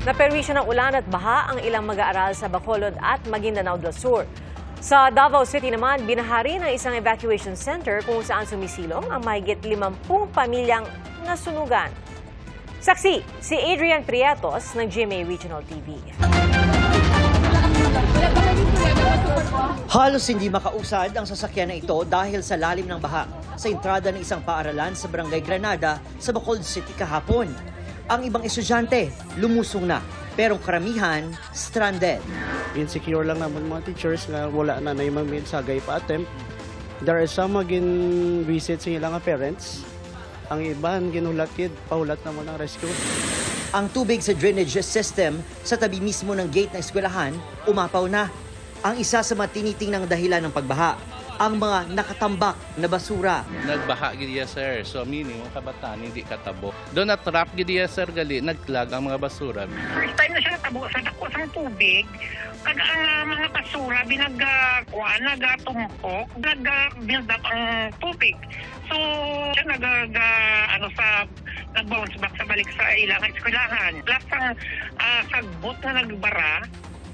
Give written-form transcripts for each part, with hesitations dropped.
Naperwisyo ng ulan at baha ang ilang mag-aaral sa Bacolod at Maguindanao del Sur. Sa Davao City naman, binahari ng isang evacuation center kung saan sumisilong ang mahigit 50 pamilyang nasunugan. Saksi, si Adrian Prietos ng GMA Regional TV. Halos hindi makausad ang sasakyan na ito dahil sa lalim ng baha sa entrada ng isang paaralan sa Barangay Granada sa Bacolod City kahapon. Ang ibang estudyante lumusong na, pero karamihan stranded. Insecure lang naman mga teachers nga wala na yung sagay pa-attempt. There are some magin visit sa ilang parents. Ang iban ginulat pahulat naman ng rescue. Ang tubig sa drainage system sa tabi mismo ng gate ng eskwelahan umapaw na. Ang isa sa matinitingnang dahilan ng pagbaha, ang mga nakatambak na basura. Nagbaha gidiya sir, so meaning mga kabataan hindi katabo. Doon na-trap gidiya sir gali, nagklag ang mga basura. First time na siya natabo sa dako sang tubig, kag ang mga basura binagkuan, nagatumpok, nag-build up ang tubig. So siya nag-bounce back sa balik sa ilang eskwelahan. Plus ang sagbot na nagbara.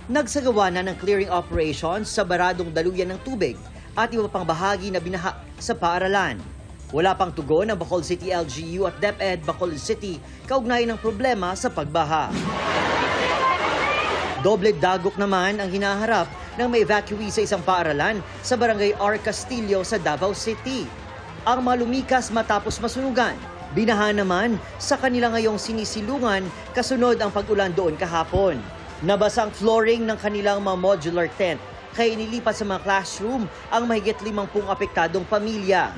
Nagsagawa na ng clearing operations sa baradong daluyan ng tubig at iba pang bahagi na binaha sa paaralan. Wala pang tugon ng Bacolod City LGU at DepEd Bacolod City kaugnay ng problema sa pagbaha. Doble dagok naman ang hinaharap ng may evacuee sa isang paaralan sa Barangay R. Castillo sa Davao City. Ang malumikas matapos masunugan, binaha naman sa kanila ngayong sinisilungan kasunod ang pag-ulan doon kahapon. Nabasa ang flooring ng kanilang mga modular tent kaya inilipat sa mga classroom ang mahigit 50 apektadong pamilya.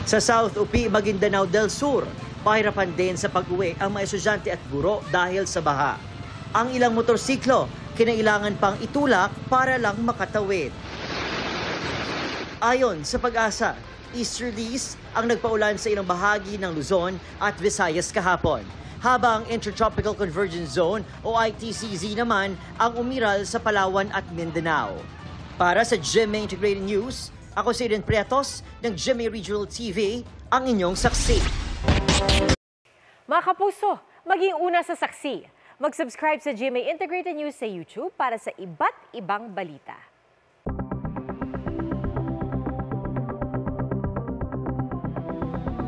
Sa South UP, Maguindanao del Sur, pahirapan din sa pag-uwi ang mga estudyante at guro dahil sa baha. Ang ilang motorsiklo, kinailangan pang itulak para lang makatawid. Ayon sa Pag-asa, easterlies ang nagpaulan sa ilang bahagi ng Luzon at Visayas kahapon. Habang Intertropical Convergence Zone o ITCZ naman ang umiral sa Palawan at Mindanao. Para sa GMA Integrated News, ako si Adrian Prietos ng GMA Regional TV, ang inyong saksi. Mga kapuso, maging una sa saksi. Mag-subscribe sa GMA Integrated News sa YouTube para sa iba't ibang balita.